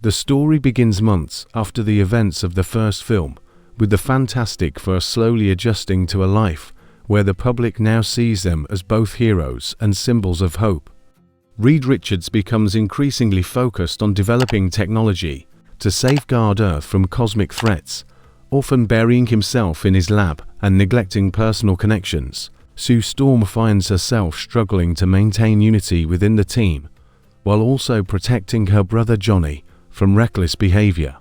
The story begins months after the events of the first film, with the Fantastic Four slowly adjusting to a life where the public now sees them as both heroes and symbols of hope. Reed Richards becomes increasingly focused on developing technology to safeguard Earth from cosmic threats, often burying himself in his lab and neglecting personal connections. Sue Storm finds herself struggling to maintain unity within the team, while also protecting her brother Johnny from reckless behavior.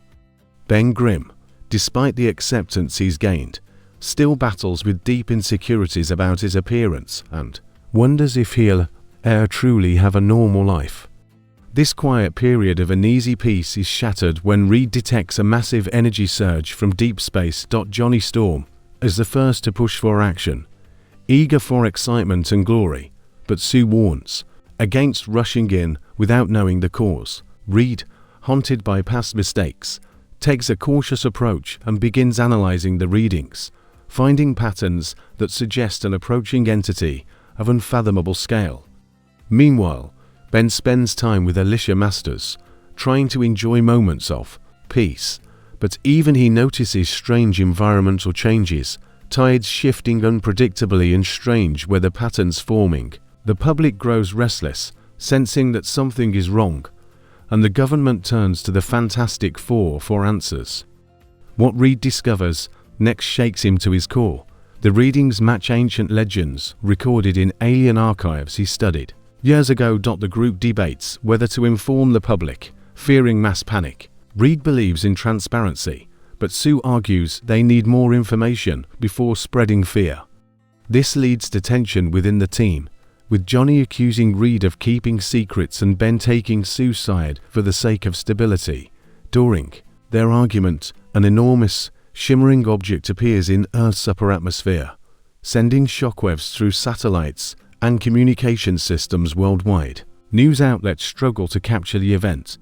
Ben Grimm, despite the acceptance he's gained, still battles with deep insecurities about his appearance and wonders if he'll ever truly have a normal life. This quiet period of uneasy peace is shattered when Reed detects a massive energy surge from deep space. Johnny Storm is the first to push for action, eager for excitement and glory, but Sue warns against rushing in without knowing the cause. Reed, haunted by past mistakes, takes a cautious approach and begins analyzing the readings, finding patterns that suggest an approaching entity of unfathomable scale. Meanwhile, Ben spends time with Alicia Masters, trying to enjoy moments of peace, but even he notices strange environmental changes, tides shifting unpredictably and strange weather patterns forming. The public grows restless, sensing that something is wrong, and the government turns to the Fantastic Four for answers. What Reed discovers next shakes him to his core. The readings match ancient legends recorded in alien archives he studied years ago. The group debates whether to inform the public, fearing mass panic. Reed believes in transparency, but Sue argues they need more information before spreading fear. This leads to tension within the team, with Johnny accusing Reed of keeping secrets and Ben taking Sue's side for the sake of stability. During their argument, an enormous, shimmering object appears in Earth's upper atmosphere, sending shockwaves through satellites and communication systems worldwide. News outlets struggle to capture the event,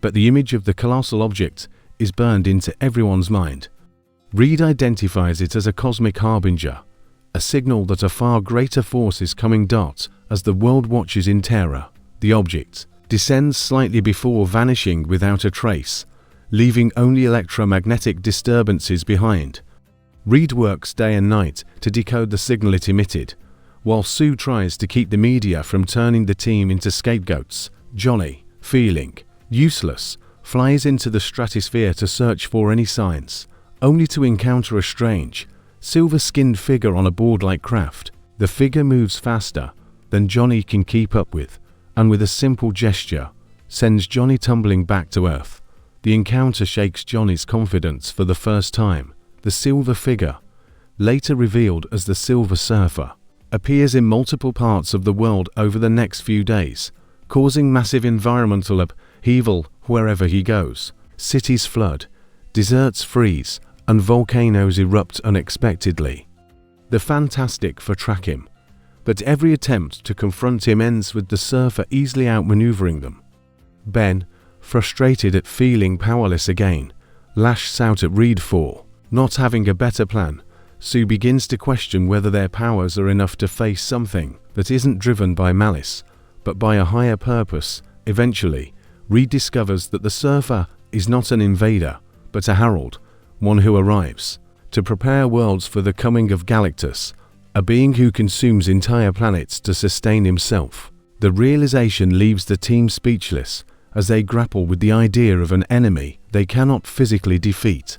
but the image of the colossal object is burned into everyone's mind. Reed identifies it as a cosmic harbinger, a signal that a far greater force is coming. As the world watches in terror, the object descends slightly before vanishing without a trace, leaving only electromagnetic disturbances behind. Reed works day and night to decode the signal it emitted, while Sue tries to keep the media from turning the team into scapegoats. Johnny, feeling useless, flies into the stratosphere to search for any signs, only to encounter a strange, silver-skinned figure on a board-like craft. The figure moves faster than Johnny can keep up with, and with a simple gesture, sends Johnny tumbling back to Earth. The encounter shakes Johnny's confidence for the first time. The silver figure, later revealed as the Silver Surfer, appears in multiple parts of the world over the next few days, causing massive environmental upheaval wherever he goes. Cities flood, deserts freeze, and volcanoes erupt unexpectedly. The Fantastic Four track him, but every attempt to confront him ends with the surfer easily outmaneuvering them. Ben, frustrated at feeling powerless again, lashes out at Reed for not having a better plan. Sue begins to question whether their powers are enough to face something that isn't driven by malice, but by a higher purpose. Eventually, Reed discovers that the surfer is not an invader, but a herald, one who arrives to prepare worlds for the coming of Galactus, a being who consumes entire planets to sustain himself. The realization leaves the team speechless as they grapple with the idea of an enemy they cannot physically defeat.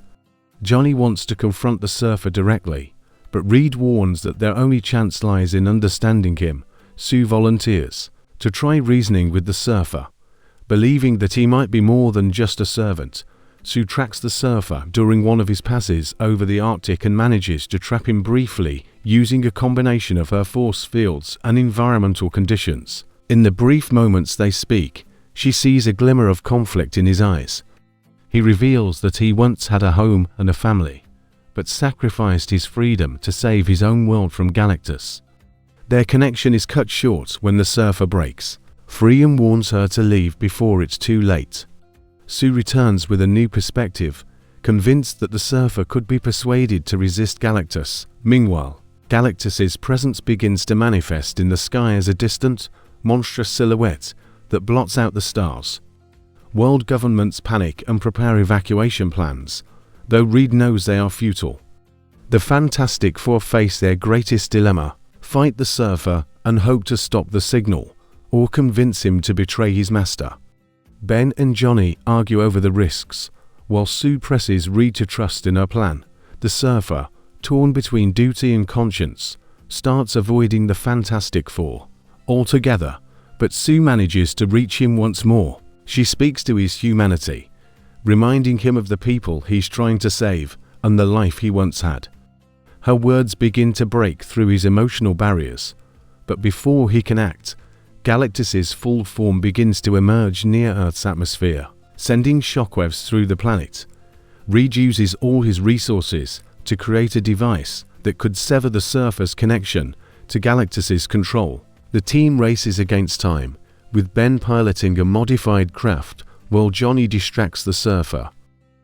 Johnny wants to confront the surfer directly, but Reed warns that their only chance lies in understanding him. Sue volunteers to try reasoning with the surfer, believing that he might be more than just a servant. Sue tracks the surfer during one of his passes over the Arctic and manages to trap him briefly using a combination of her force fields and environmental conditions. In the brief moments they speak, she sees a glimmer of conflict in his eyes. He reveals that he once had a home and a family, but sacrificed his freedom to save his own world from Galactus. Their connection is cut short when the surfer breaks free and warns her to leave before it's too late. Sue returns with a new perspective, convinced that the surfer could be persuaded to resist Galactus. Meanwhile, Galactus's presence begins to manifest in the sky as a distant, monstrous silhouette that blots out the stars. World governments panic and prepare evacuation plans, though Reed knows they are futile. The Fantastic Four face their greatest dilemma: fight the surfer and hope to stop the signal, or convince him to betray his master. Ben and Johnny argue over the risks, while Sue presses Reed to trust in her plan. The surfer, torn between duty and conscience, starts avoiding the Fantastic Four altogether, but Sue manages to reach him once more. She speaks to his humanity, reminding him of the people he's trying to save and the life he once had. Her words begin to break through his emotional barriers, but before he can act, Galactus's full form begins to emerge near Earth's atmosphere, sending shockwaves through the planet. Reed uses all his resources to create a device that could sever the surfer's connection to Galactus's control. The team races against time, with Ben piloting a modified craft while Johnny distracts the surfer.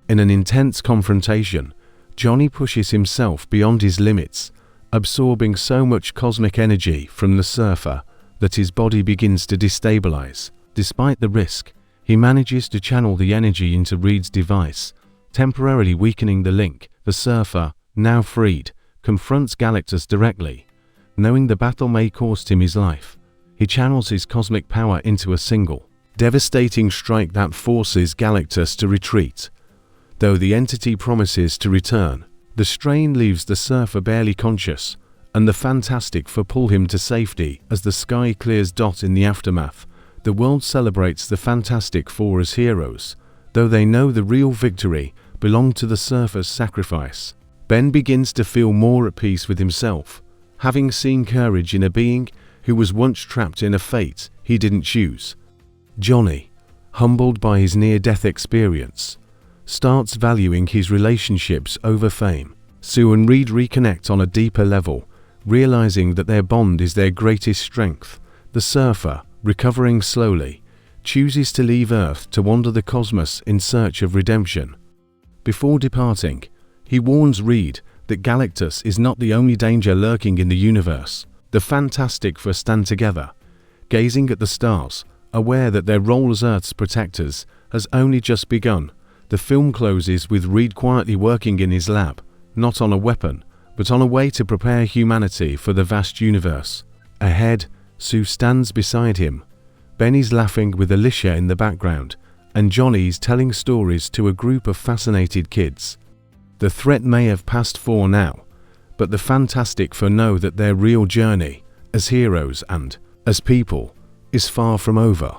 In an intense confrontation, Johnny pushes himself beyond his limits, absorbing so much cosmic energy from the surfer that his body begins to destabilize. Despite the risk, he manages to channel the energy into Reed's device, temporarily weakening the link. The surfer, now freed, confronts Galactus directly. Knowing the battle may cost him his life, he channels his cosmic power into a single, devastating strike that forces Galactus to retreat. Though the entity promises to return, the strain leaves the surfer barely conscious, and the Fantastic Four pull him to safety as the sky clears. In the aftermath, the world celebrates the Fantastic Four as heroes, though they know the real victory belonged to the surfer's sacrifice. Ben begins to feel more at peace with himself, having seen courage in a being who was once trapped in a fate he didn't choose. Johnny, humbled by his near-death experience, starts valuing his relationships over fame. Sue and Reed reconnect on a deeper level, realizing that their bond is their greatest strength. The surfer, recovering slowly, chooses to leave Earth to wander the cosmos in search of redemption. Before departing, he warns Reed that Galactus is not the only danger lurking in the universe. The Fantastic Four stand together, gazing at the stars, aware that their role as Earth's protectors has only just begun. The film closes with Reed quietly working in his lab, not on a weapon, but on a way to prepare humanity for the vast universe. Ahead, Sue stands beside him. Benny's laughing with Alicia in the background, and Johnny's telling stories to a group of fascinated kids. The threat may have passed for now, but the Fantastic Four know that their real journey, as heroes and as people, is far from over.